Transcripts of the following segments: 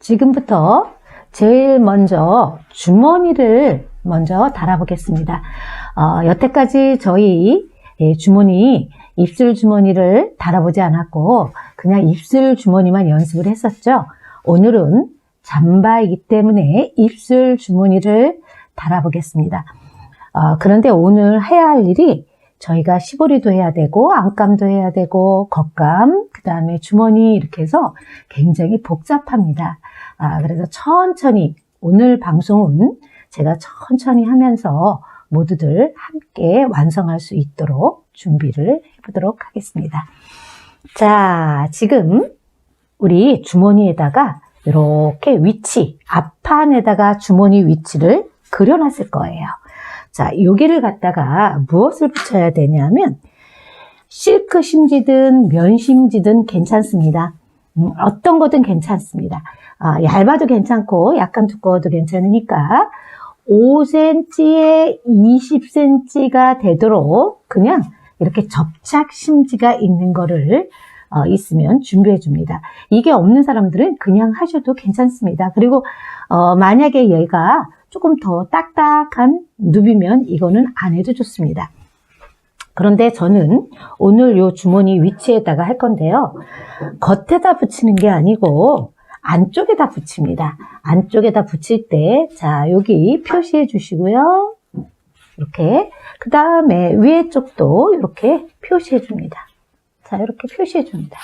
지금부터 제일 먼저 주머니를 먼저 달아보겠습니다. 여태까지 저희 주머니, 입술 주머니를 달아보지 않았고 그냥 입술 주머니만 연습을 했었죠. 오늘은 잠바이기 때문에 입술 주머니를 달아보겠습니다. 그런데 오늘 해야 할 일이 저희가 시보리도 해야 되고 안감도 해야 되고 겉감, 그 다음에 주머니 이렇게 해서 굉장히 복잡합니다. 그래서 천천히 오늘 방송은 제가 천천히 하면서 모두들 함께 완성할 수 있도록 준비를 해보도록 하겠습니다. 자, 지금 우리 주머니에다가 이렇게 위치, 앞판에다가 주머니 위치를 그려놨을 거예요. 자, 여기를 갖다가 무엇을 붙여야 되냐면 실크 심지든 면 심지든 괜찮습니다. 어떤 거든 괜찮습니다. 얇아도 괜찮고 약간 두꺼워도 괜찮으니까 5cm에 20cm가 되도록 그냥 이렇게 접착 심지가 있는 거를 있으면 준비해 줍니다. 이게 없는 사람들은 그냥 하셔도 괜찮습니다. 그리고 만약에 얘가 조금 더 딱딱한 누비면 이거는 안 해도 좋습니다. 그런데 저는 오늘 요 주머니 위치에다가 할 건데요. 겉에다 붙이는 게 아니고 안쪽에다 붙입니다. 안쪽에다 붙일 때, 자, 여기 표시해 주시고요. 이렇게. 그 다음에 위에 쪽도 이렇게 표시해 줍니다. 자, 이렇게 표시해 줍니다.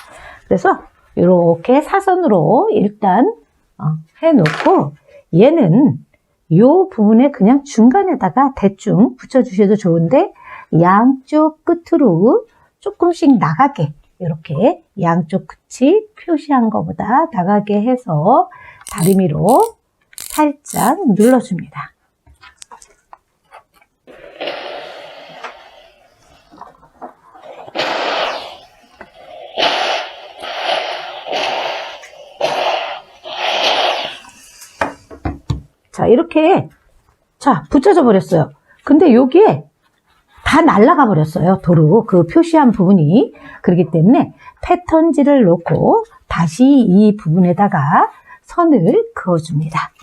그래서 이렇게 사선으로 일단 해놓고 얘는 요 부분에 그냥 중간에다가 대충 붙여주셔도 좋은데 양쪽 끝으로 조금씩 나가게 이렇게 양쪽 끝이 표시한 것보다 나가게 해서 다리미로 살짝 눌러줍니다. 자, 이렇게, 자, 붙여져 버렸어요. 근데 여기에 다 날아가 버렸어요. 도로, 그 표시한 부분이. 그렇기 때문에 패턴지를 놓고 다시 이 부분에다가 선을 그어줍니다.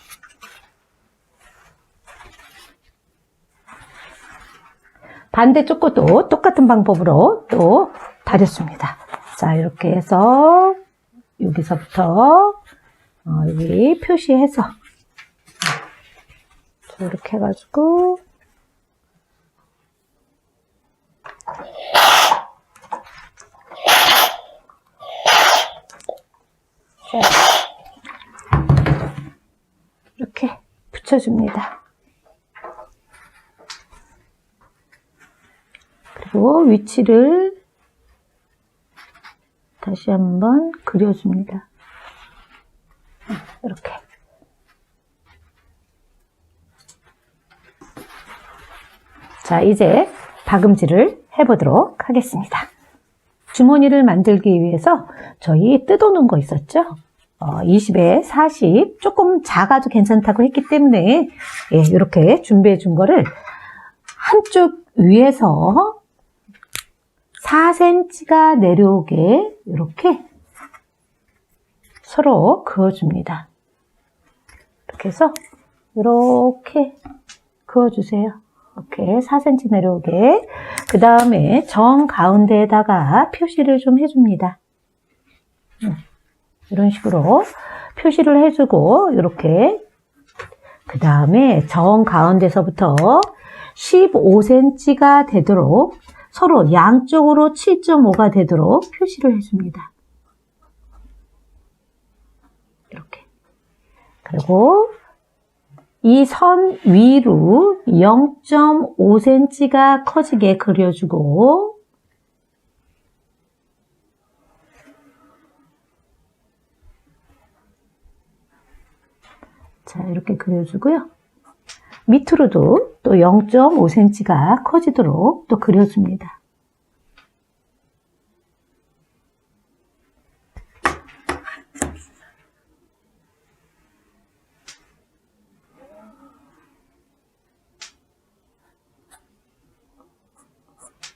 반대쪽 것도 똑같은 방법으로 또 다렸습니다. 자, 이렇게 해서 여기서부터 여기 표시해서 이렇게 해가지고 이렇게 붙여줍니다. 그리고 위치를 다시 한번 그려줍니다. 이렇게. 자, 이제 박음질을 해보도록 하겠습니다. 주머니를 만들기 위해서 저희 뜯어놓은 거 있었죠? 20에 40, 조금 작아도 괜찮다고 했기 때문에 이렇게 준비해 준 거를 한쪽 위에서 4cm가 내려오게 이렇게 서로 그어줍니다. 이렇게 해서 이렇게 그어주세요. 이렇게 4cm 내려오게. 그 다음에 정 가운데에다가 표시를 좀 해줍니다. 이런 식으로 표시를 해주고 이렇게. 그 다음에 정 가운데서부터 15cm가 되도록 서로 양쪽으로 7.5가 되도록 표시를 해줍니다. 이렇게. 그리고 이 선 위로 0.5cm가 커지게 그려주고 자, 이렇게 그려주고요. 밑으로도 또 0.5cm가 커지도록 또 그려줍니다.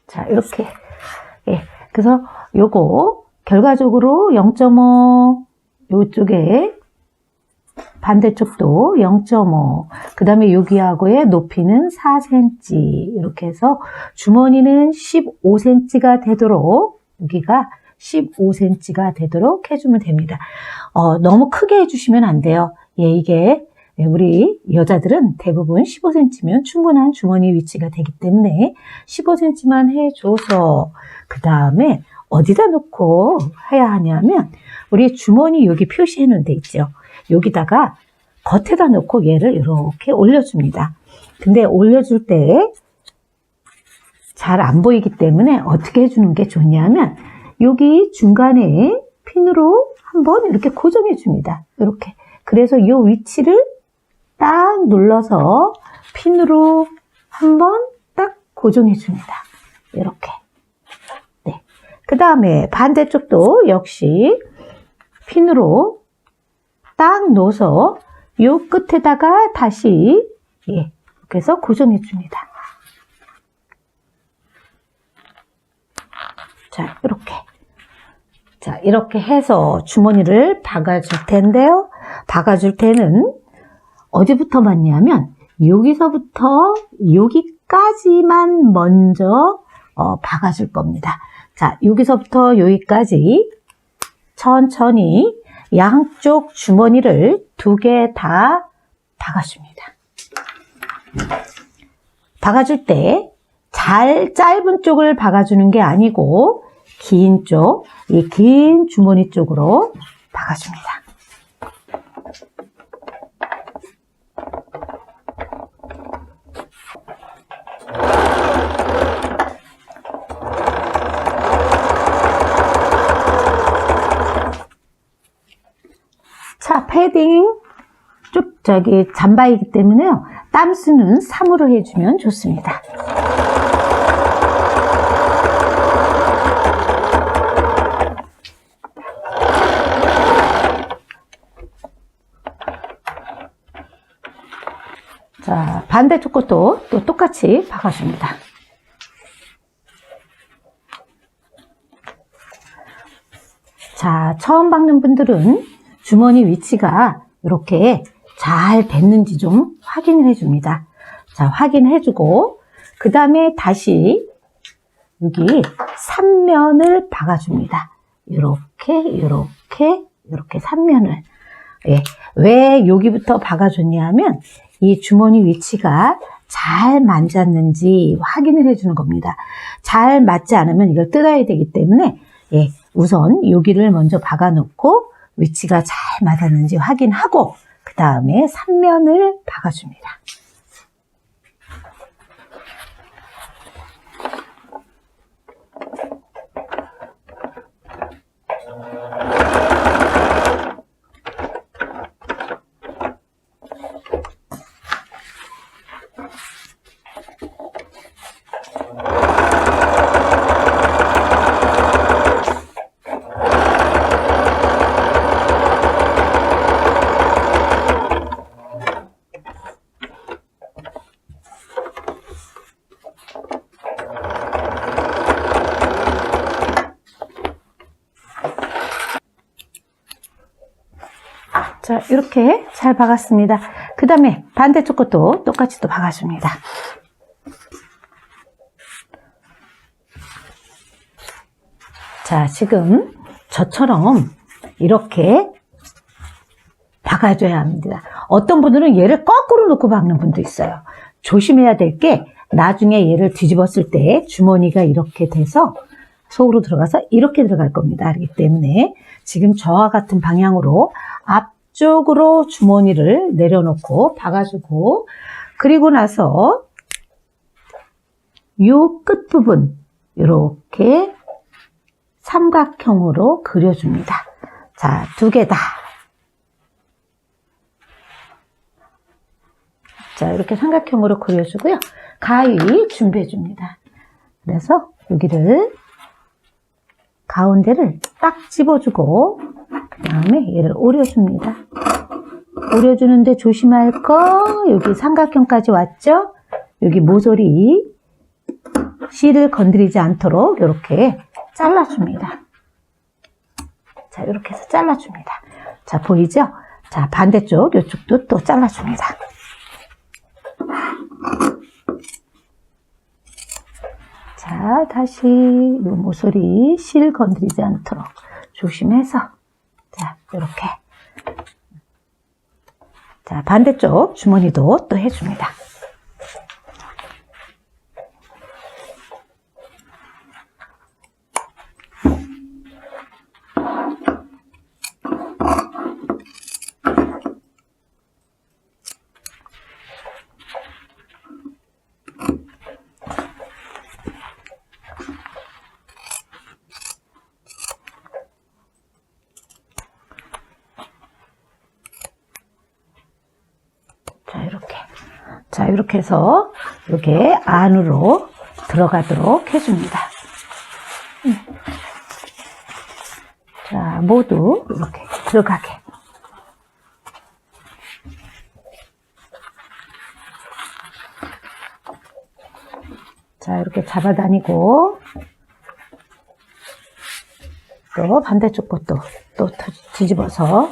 자, 이렇게. 그래서 요거 결과적으로 0.5 요쪽에 반대쪽도 0.5, 그 다음에 여기하고의 높이는 4cm, 이렇게 해서 주머니는 15cm가 되도록, 여기가 15cm가 되도록 해주면 됩니다. 너무 크게 해주시면 안 돼요. 이게 우리 여자들은 대부분 15cm면 충분한 주머니 위치가 되기 때문에 15cm만 해줘서 그 다음에 어디다 놓고 해야 하냐면 우리 주머니 여기 표시해 놓은 데 있죠. 여기다가 겉에다 놓고 얘를 이렇게 올려줍니다. 근데 올려줄 때 잘 안 보이기 때문에 어떻게 해주는 게 좋냐면 여기 중간에 핀으로 한번 이렇게 고정해 줍니다. 이렇게. 그래서 이 위치를 딱 눌러서 핀으로 한번 딱 고정해 줍니다. 이렇게. 네. 그 다음에 반대쪽도 역시 핀으로 딱 넣어서 이 끝에다가 다시 이렇게 해서 고정해 줍니다. 자, 이렇게. 자, 이렇게 해서 주머니를 박아줄 텐데요. 박아줄 때는 어디부터 맞냐면 여기서부터 여기까지만 먼저 박아줄 겁니다. 자, 여기서부터 여기까지 천천히 양쪽 주머니를 2개 다 박아줍니다. 박아줄 때 짧은 쪽을 박아주는 게 아니고 긴 쪽, 이 긴 주머니 쪽으로 박아줍니다. 자, 패딩 잠바이기 때문에요. 땀수는 3으로 해주면 좋습니다. 자, 반대쪽 것도 또 똑같이 박아줍니다. 자, 처음 박는 분들은 주머니 위치가 이렇게 잘 됐는지 좀 확인을 해줍니다. 자, 확인해주고 그 다음에 다시 여기 3면을 박아줍니다. 이렇게 3면을. 예, 왜 여기부터 박아줬냐면 이 주머니 위치가 잘 맞았는지 확인을 해주는 겁니다. 잘 맞지 않으면 이걸 뜯어야 되기 때문에 예, 우선 여기를 먼저 박아놓고 위치가 잘 맞았는지 확인하고 그 다음에 3면을 박아줍니다. 자, 이렇게 잘 박았습니다. 그 다음에 반대쪽 것도 똑같이 또 박아줍니다. 자, 지금 저처럼 이렇게 박아줘야 합니다. 어떤 분들은 얘를 거꾸로 놓고 박는 분도 있어요. 조심해야 될 게 나중에 얘를 뒤집었을 때 주머니가 이렇게 돼서 속으로 들어가서 이렇게 들어갈 겁니다. 그렇기 때문에 지금 저와 같은 방향으로 앞쪽으로 주머니를 내려놓고 박아주고 그리고 나서 이 끝부분 이렇게 삼각형으로 그려줍니다. 자, 2개 다. 자, 이렇게 삼각형으로 그려주고요. 가위 준비해줍니다. 그래서 여기를 가운데를 딱 집어주고 그 다음에 얘를 오려줍니다. 오려주는데 조심할 거 여기 삼각형까지 왔죠? 여기 모서리 실을 건드리지 않도록 이렇게 잘라줍니다. 자, 이렇게 해서 잘라줍니다. 자, 보이죠? 자, 반대쪽 이쪽도 또 잘라줍니다. 자, 다시 이 모서리 실 건드리지 않도록 조심해서 자, 이렇게 자, 반대쪽 주머니도 또 해줍니다. 자, 이렇게 해서 이렇게 안으로 들어가도록 해줍니다. 자, 모두 이렇게 들어가게. 자, 이렇게 잡아다니고 또 반대쪽 것도 또 뒤집어서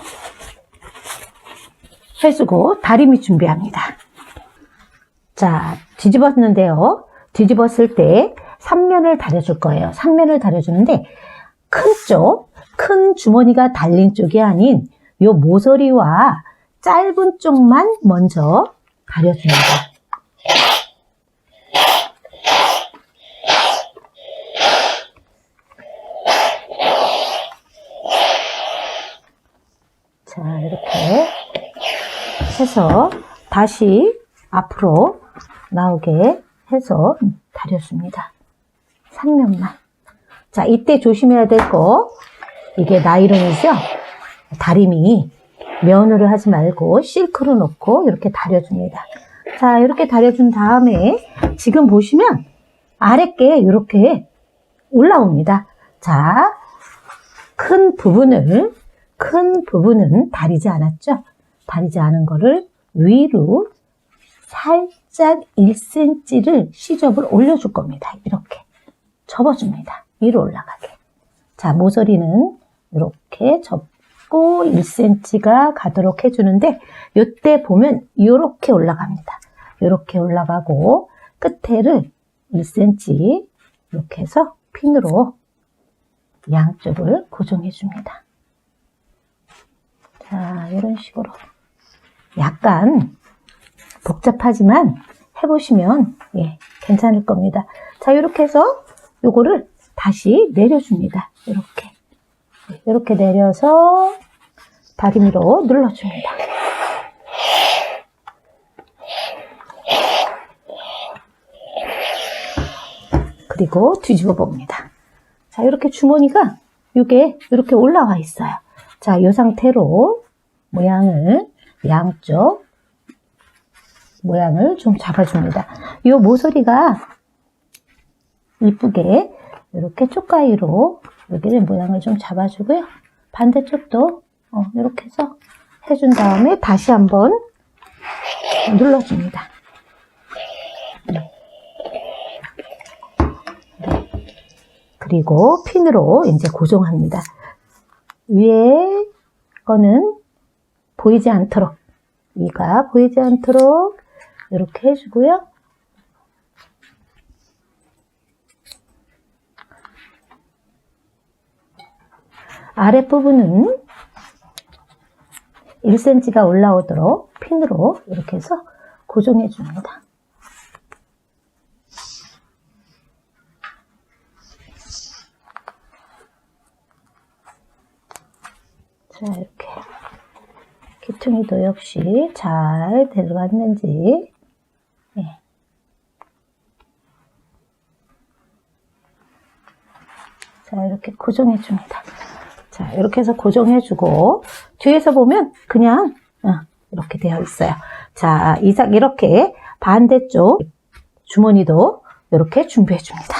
해주고 다리미 준비합니다. 자, 뒤집었는데요. 뒤집었을 때 3면을 다려줄 거예요. 3면을 다려주는데 큰 주머니가 달린 쪽이 아닌 요 모서리와 짧은 쪽만 먼저 다려줍니다. 자, 이렇게 해서 다시 앞으로 나오게 해서 다려줍니다. 3면만. 자, 이때 조심해야 될 거, 이게 나이론이죠? 다리미 면으로 하지 말고 실크로 놓고 이렇게 다려줍니다. 자, 이렇게 다려준 다음에 지금 보시면 아랫게 이렇게 올라옵니다. 자, 큰 부분은 다리지 않았죠? 다리지 않은 거를 위로 살짝 1cm를 시접을 올려줄 겁니다. 이렇게 접어줍니다. 위로 올라가게. 자, 모서리는 이렇게 접고 1cm가 가도록 해주는데 이때 보면 이렇게 올라갑니다. 이렇게 올라가고 끝에를 1cm 이렇게 해서 핀으로 양쪽을 고정해 줍니다. 자, 이런 식으로 약간 복잡하지만 해보시면 예, 괜찮을 겁니다. 자, 이렇게 해서 요거를 다시 내려줍니다. 이렇게 내려서 다리미로 눌러줍니다. 그리고 뒤집어 봅니다. 자, 이렇게 주머니가 이게 이렇게 올라와 있어요. 자, 이 상태로 모양을 양쪽 모양을 좀 잡아줍니다. 이 모서리가 이쁘게 이렇게 쪽가위로 여기를 모양을 좀 잡아주고요. 반대쪽도 이렇게 해서 해준 다음에 다시 한번 눌러줍니다. 네. 그리고 핀으로 이제 고정합니다. 위에 거는 보이지 않도록, 위가 보이지 않도록 이렇게 해주고요. 아랫부분은 1cm가 올라오도록 핀으로 이렇게 해서 고정해 줍니다. 자, 이렇게 귀퉁이도 역시 잘 들어갔는지 네. 자, 이렇게 고정해 줍니다. 자, 이렇게 해서 고정해 주고 뒤에서 보면 그냥 이렇게 되어 있어요. 자, 이렇게 반대쪽 주머니도 이렇게 준비해 줍니다.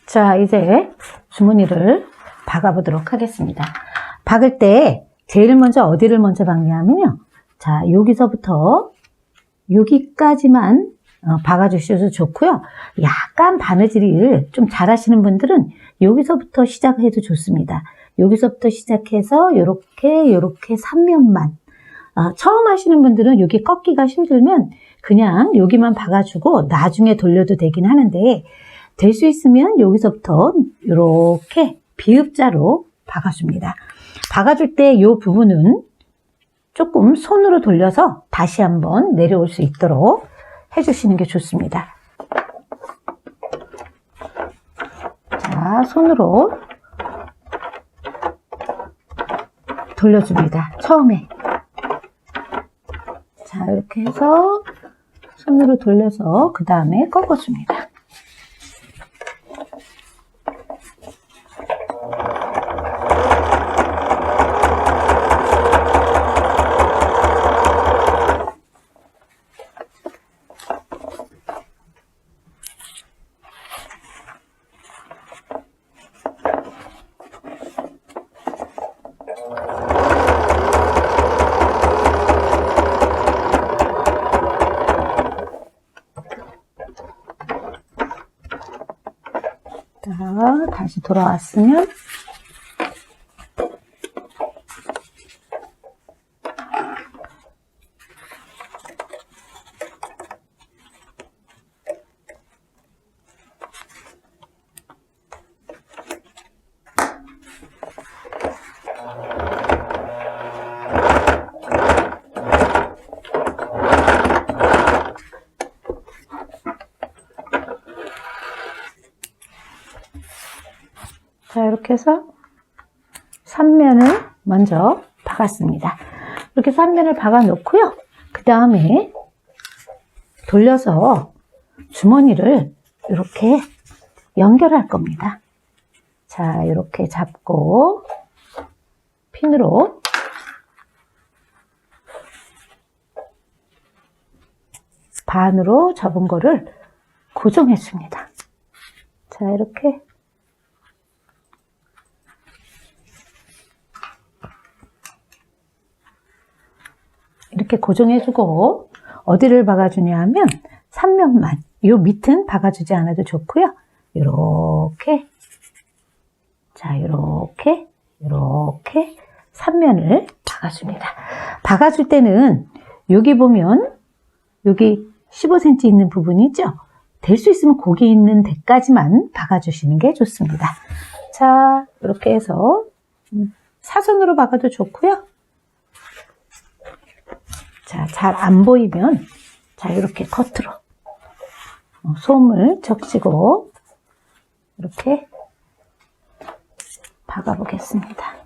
자, 이제 주머니를 박아 보도록 하겠습니다. 박을 때 제일 먼저 어디를 먼저 박냐면요. 자, 여기서부터 여기까지만 박아주셔도 좋고요. 약간 바느질을 좀 잘하시는 분들은 여기서부터 시작해도 좋습니다. 여기서부터 시작해서 요렇게 3면만. 처음 하시는 분들은 여기 꺾기가 힘들면 그냥 여기만 박아주고 나중에 돌려도 되긴 하는데, 될 수 있으면 여기서부터 이렇게 비읍자로 박아줍니다. 박아줄 때 이 부분은 조금 손으로 돌려서 다시 한번 내려올 수 있도록 해주시는 게 좋습니다. 자, 손으로 돌려줍니다. 처음에. 자, 이렇게 해서 손으로 돌려서 그 다음에 꺾어줍니다. 자, 다시 돌아왔으면 자, 이렇게 해서 3면을 먼저 박았습니다. 이렇게 3면을 박아 놓고요. 그 다음에 돌려서 주머니를 이렇게 연결할 겁니다. 자, 이렇게 잡고 핀으로 반으로 접은 거를 고정해 줍니다. 자, 이렇게 고정해주고, 어디를 박아주냐 하면 3면만, 요 밑은 박아주지 않아도 좋고요. 요렇게, 자, 요렇게 3면을 박아줍니다. 박아줄 때는 여기 보면 여기 15cm 있는 부분이 있죠? 될 수 있으면 거기 있는 데까지만 박아주시는 게 좋습니다. 자, 이렇게 해서 사선으로 박아도 좋고요. 자, 잘 안 보이면, 자, 이렇게 커트로 솜을 적시고 이렇게 박아 보겠습니다.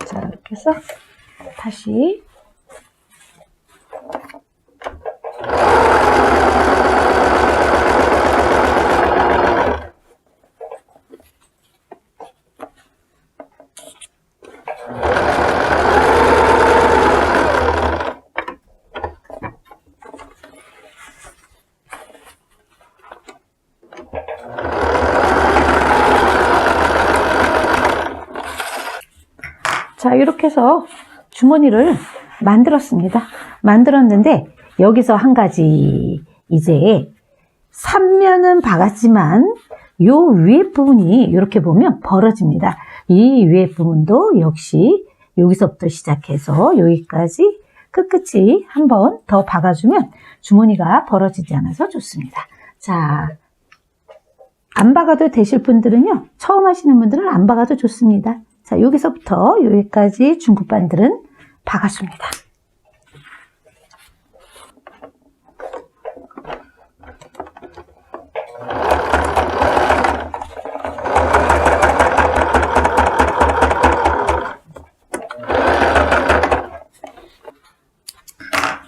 자, 이렇게 해서 다시 자, 이렇게 해서 주머니를 만들었습니다. 만들었는데 여기서 한 가지, 이제 3면은 박았지만 요 위에 부분이 이렇게 보면 벌어집니다. 이 위에 부분도 역시 여기서부터 시작해서 여기까지 끝끝이 한 번 더 박아주면 주머니가 벌어지지 않아서 좋습니다. 자, 안 박아도 되실 분들은요, 처음 하시는 분들은 안 박아도 좋습니다. 자, 여기서부터 여기까지 중국반들은 박아줍니다.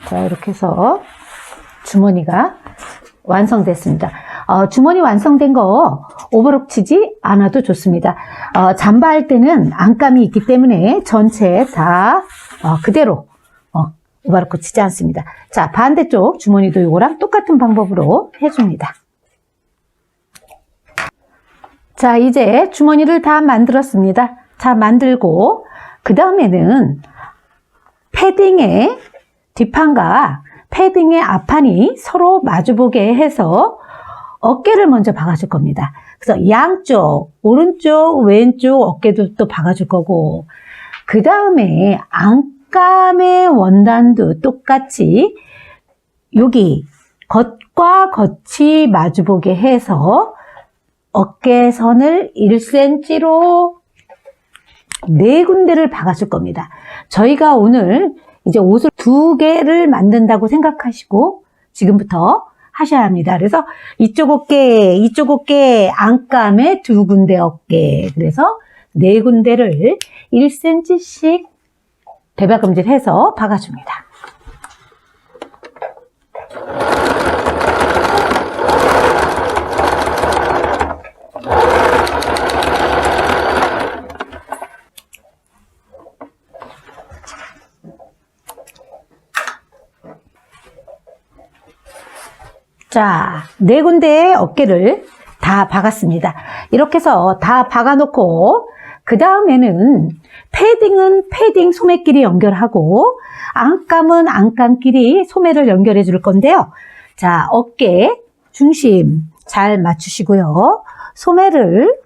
자, 이렇게 해서 주머니가 완성됐습니다. 주머니 완성된 거 오버록 치지 않아도 좋습니다. 잠바할 때는 안감이 있기 때문에 전체 다 그대로 오버로크 치지 않습니다. 자, 반대쪽 주머니도 이거랑 똑같은 방법으로 해줍니다. 자, 이제 주머니를 다 만들었습니다. 자, 만들고 그 다음에는 패딩의 뒷판과 패딩의 앞판이 서로 마주보게 해서 어깨를 먼저 박아줄 겁니다. 그래서 양쪽, 오른쪽, 왼쪽 어깨도 또 박아줄 거고, 그 다음에 안감의 원단도 똑같이 여기 겉과 겉이 마주보게 해서 어깨선을 1cm로 4군데를 박아줄 겁니다. 저희가 오늘 이제 옷을 2개를 만든다고 생각하시고 지금부터 하셔야 합니다. 그래서 이쪽 어깨, 안감에 2군데 어깨. 그래서 4군데를 1cm씩 대박음질해서 박아줍니다. 자, 4군데의 어깨를 다 박았습니다. 이렇게 해서 다 박아놓고 그 다음에는 패딩은 패딩 소매끼리 연결하고 안감은 안감끼리 소매를 연결해 줄 건데요. 자, 어깨 중심 잘 맞추시고요. 소매를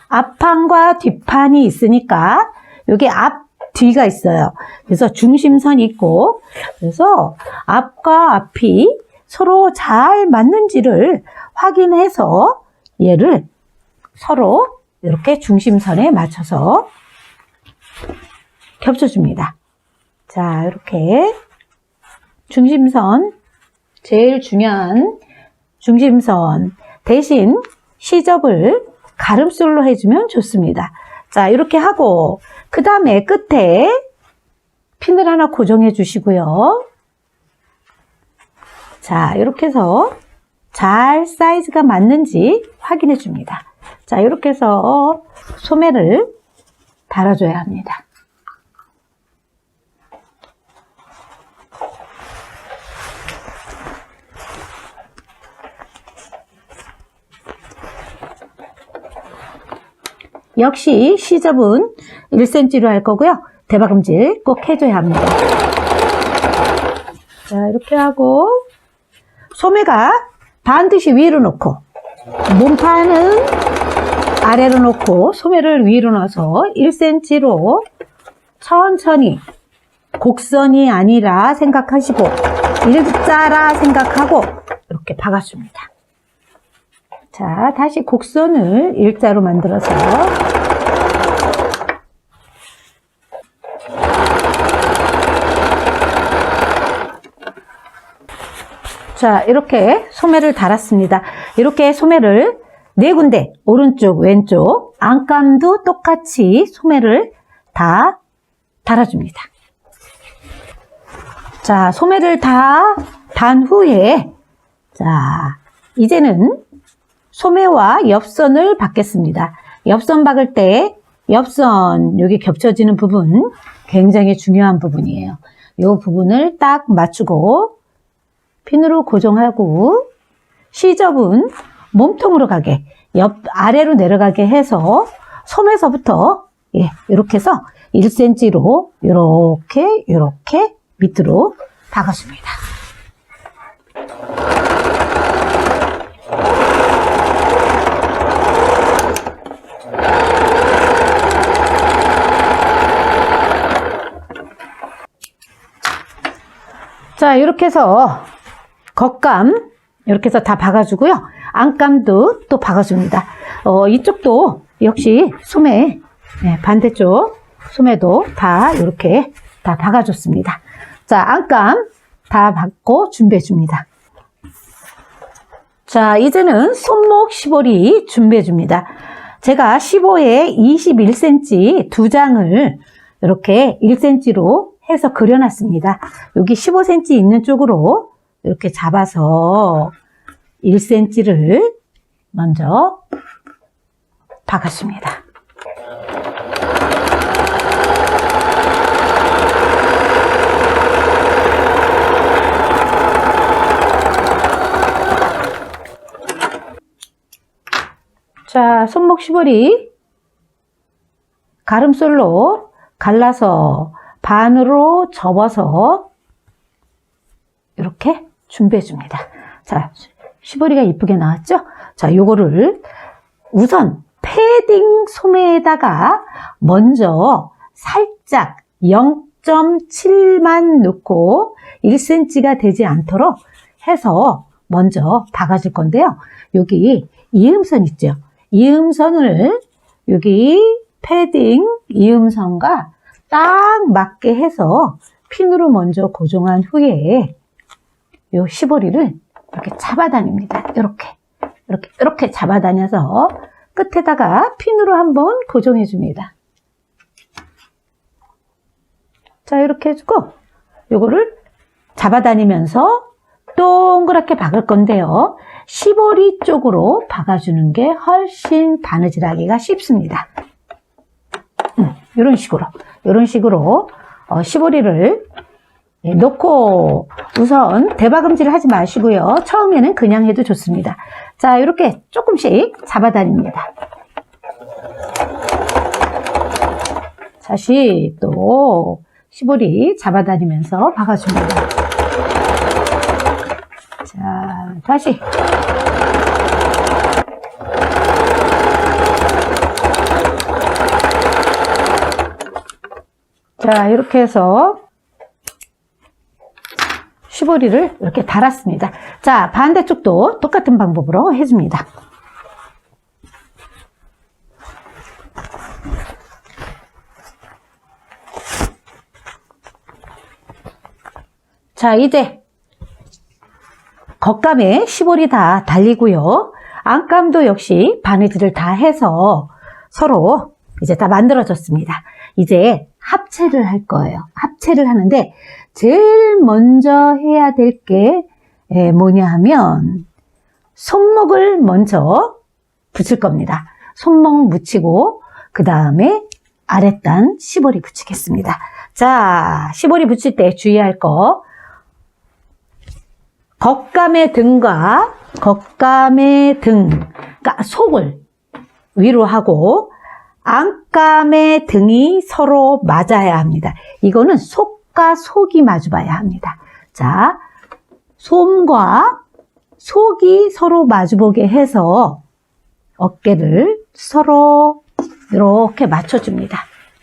앞판과 뒷판이 있으니까 여기 앞, 뒤가 있어요. 그래서 중심선 있고, 그래서 앞과 앞이 서로 잘 맞는지를 확인해서 얘를 서로 이렇게 중심선에 맞춰서 겹쳐줍니다. 자, 이렇게 중심선, 제일 중요한 중심선 대신 시접을 가름술로 해주면 좋습니다. 자, 이렇게 하고 그 다음에 끝에 핀을 하나 고정해 주시고요. 자, 이렇게 해서 잘 사이즈가 맞는지 확인해 줍니다. 자, 이렇게 해서 소매를 달아줘야 합니다. 역시 시접은 1cm로 할 거고요. 대박음질 꼭 해줘야 합니다. 자, 이렇게 하고 소매가 반드시 위로 놓고 몸판은 아래로 놓고 소매를 위로 넣어서 1cm로 천천히 곡선이 아니라 생각하시고 일자라 생각하고 이렇게 박아줍니다. 자, 다시 곡선을 일자로 만들어서 자, 이렇게 소매를 달았습니다. 이렇게 소매를 4군데 오른쪽 왼쪽 안감도 똑같이 소매를 다 달아줍니다. 자, 소매를 다 단 후에 자, 이제는 소매와 옆선을 박겠습니다. 옆선 박을 때 옆선 여기 겹쳐지는 부분 굉장히 중요한 부분이에요. 이 부분을 딱 맞추고 핀으로 고정하고 시접은 몸통으로 가게 옆 아래로 내려가게 해서 소매서부터 이렇게 해서 1cm로 이렇게 밑으로 박아줍니다. 자, 이렇게 해서 겉감 이렇게 해서 다 박아주고요. 안감도 또 박아줍니다. 이쪽도 역시 소매 반대쪽 소매도 다 이렇게 다 박아줬습니다. 자, 안감 다 박고 준비해 줍니다. 자, 이제는 손목 시보리 준비해 줍니다. 제가 15에 21cm 두 장을 이렇게 1cm로 해서 그려놨습니다. 여기 15cm 있는 쪽으로 이렇게 잡아서 1cm를 먼저 박아줍니다. 자, 자, 손목 시보리 가름솔로 갈라서 반으로 접어서 이렇게 준비해 줍니다. 자, 시보리가 이쁘게 나왔죠? 자, 요거를 우선 패딩 소매에다가 먼저 살짝 0.7만 넣고 1cm가 되지 않도록 해서 먼저 박아줄 건데요. 여기 이음선 있죠? 이음선을 여기 패딩 이음선과 딱 맞게 해서 핀으로 먼저 고정한 후에 요 시보리를 이렇게 잡아다닙니다. 이렇게 잡아다녀서 끝에다가 핀으로 한번 고정해 줍니다. 자, 이렇게 해주고 요거를 잡아다니면서 동그랗게 박을 건데요. 시보리 쪽으로 박아주는 게 훨씬 바느질하기가 쉽습니다. 이런 식으로 시보리를 놓고 우선 대박음질을 하지 마시고요. 처음에는 그냥 해도 좋습니다. 자, 이렇게 조금씩 잡아다닙니다. 다시 또 시보리 잡아다니면서 박아줍니다. 자, 다시. 자, 이렇게 해서 시보리를 이렇게 달았습니다. 자, 반대쪽도 똑같은 방법으로 해줍니다. 자, 이제 겉감에 시보리 다 달리고요. 안감도 역시 바느질을 다 해서 서로 이제 다 만들어졌습니다. 이제 합체를 할 거예요. 합체를 하는데 제일 먼저 해야 될 게 뭐냐 하면 손목을 먼저 붙일 겁니다. 손목 붙이고 그 다음에 아랫단 시보리 붙이겠습니다. 자, 시보리 붙일 때 주의할 거 겉감의 등과 겉감의 등, 그러니까 속을 위로 하고 안감의 등이 서로 맞아야 합니다. 이거는 속과 속이 마주봐야 합니다. 자, 솜과 속이 서로 마주보게 해서 어깨를 서로 이렇게 맞춰줍니다.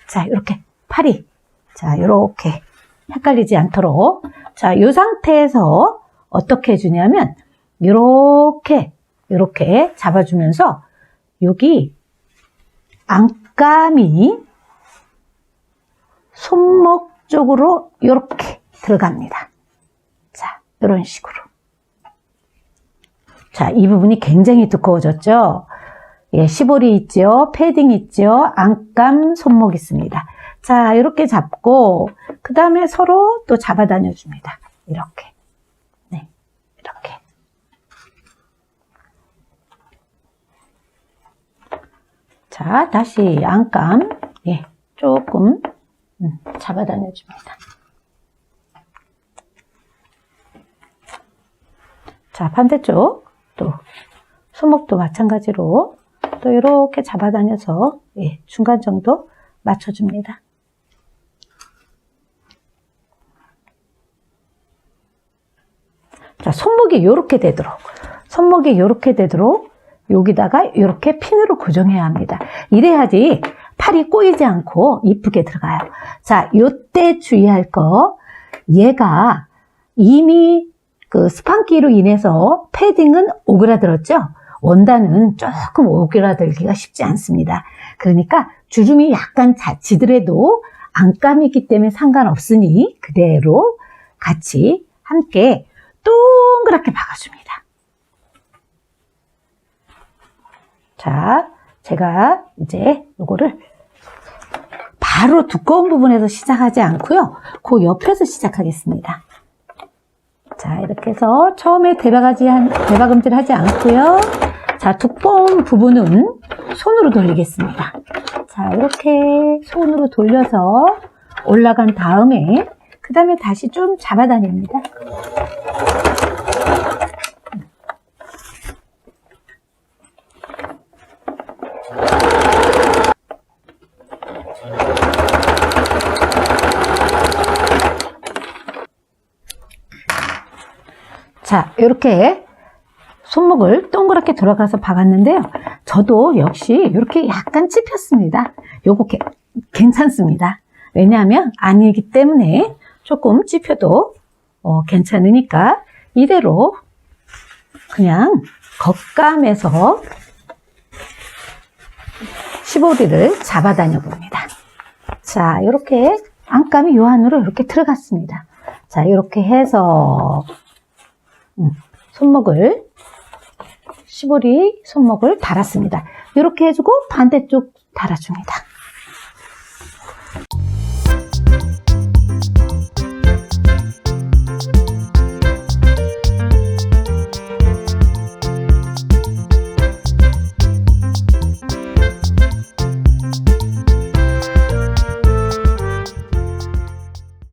자, 이렇게 팔이, 자, 이렇게 헷갈리지 않도록. 자, 이 상태에서 어떻게 해주냐면 이렇게 잡아주면서 여기 안감이 손목 쪽으로 이렇게 들어갑니다. 자, 이런 식으로. 자, 이 부분이 굉장히 두꺼워졌죠? 예, 시보리 있죠? 패딩 있죠? 안감, 손목 있습니다. 자, 이렇게 잡고 그 다음에 서로 또 잡아다녀 줍니다. 이렇게. 네, 이렇게. 자, 다시 안감, 예, 조금 잡아다녀 줍니다. 자, 반대쪽 또 손목도 마찬가지로 또 이렇게 잡아다녀서 예, 중간 정도 맞춰줍니다. 자, 손목이 이렇게 되도록 여기다가 이렇게 핀으로 고정해야 합니다. 이래야지 팔이 꼬이지 않고 이쁘게 들어가요. 자, 요때 주의할 거, 얘가 이미 그 스판기로 인해서 패딩은 오그라들었죠? 원단은 조금 오그라들기가 쉽지 않습니다. 그러니까 주름이 약간 지더라도 안감이 있기 때문에 상관없으니 그대로 같이 함께 동그랗게 박아줍니다. 자, 제가 이제 요거를 바로 두꺼운 부분에서 시작하지 않고요. 그 옆에서 시작하겠습니다. 자, 이렇게 해서 처음에 대박음질 하지 않고요. 자, 두꺼운 부분은 손으로 돌리겠습니다. 자, 이렇게 손으로 돌려서 올라간 다음에 그 다음에 다시 좀 잡아다닙니다. 자, 이렇게 손목을 동그랗게 돌아가서 박았는데요. 저도 역시 이렇게 약간 찝혔습니다. 요거 괜찮습니다. 왜냐하면 아니기 때문에 조금 찝혀도 괜찮으니까 이대로 그냥 겉감에서 시보리를 잡아 다녀 봅니다. 자, 이렇게 안감이 요 안으로 이렇게 들어갔습니다. 자, 이렇게 해서 시보리 손목을 달았습니다. 이렇게 해주고 반대쪽 달아줍니다.